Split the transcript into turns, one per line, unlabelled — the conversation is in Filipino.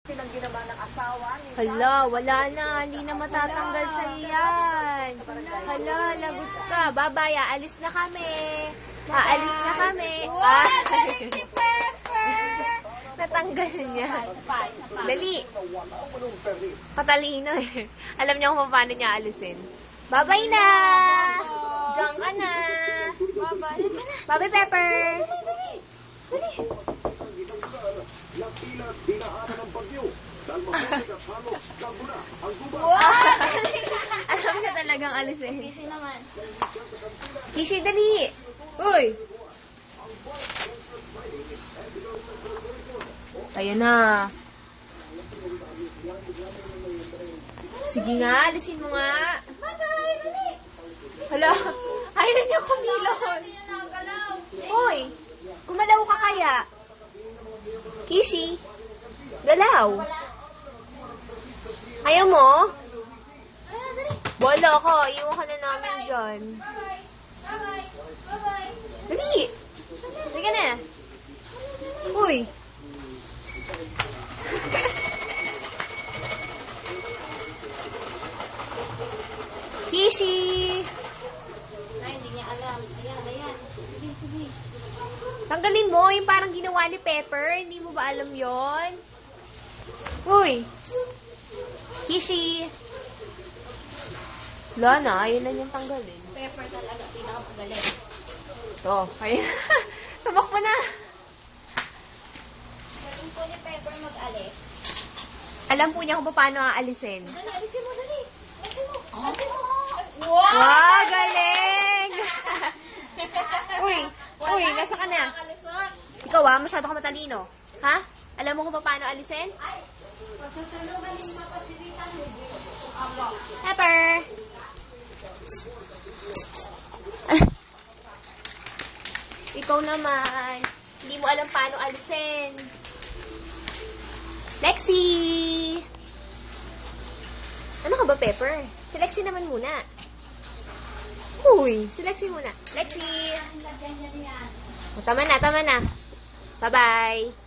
Pinag-ginawa ng asawa.
Hala, wala na. Hindi na matatanggal sa iyan. Hala, lagot ka. Babay, aalis na kami. Aalis na kami. Natanggal niya. Dali. Patalino eh. Alam niya kung paano niya alisin. Babay na! Diyan ka na. Babay, Pepper. Dali. Alam niya talagang alisin.
Kishi naman.
Kishi, dali. Uy. Ayan na. Sige nga, alisin mo nga. Hala, ayaw na niya kumilon. Uy, gumalaw ka kaya? Kishi, galaw. Ayaw mo? Wala ka, iwan ka na namin dyan. Dali! Dali ka na. Uy! Kishi!
Ay, hindi niya alam. Ayan. Sige.
Tanggalin mo, yung parang ginawa ni Pepper. Hindi mo ba alam yon? Uy! Kishi! Wala na, ayun na niyang tanggalin.
Pepper talaga, pinakamagaling.
Oh, ayun. Tumakbo na.
Galing po ni Pepper mag-alis.
Alam po niya kung paano aalisin.
Dali, alisin mo, dali. Alisin mo.
Wow, galing! Uy, nasa ka na?
Nakakalisot.
Ikaw masyado ka matalino. Ha? Alam mo kung paano alisin? Pepper! Ikaw naman. Hindi mo alam paano alisin. Lexi! Ano ka ba, Pepper? Si Lexi naman muna. Uy, si Lexi muna. Lexi! Tama na. Bye-bye.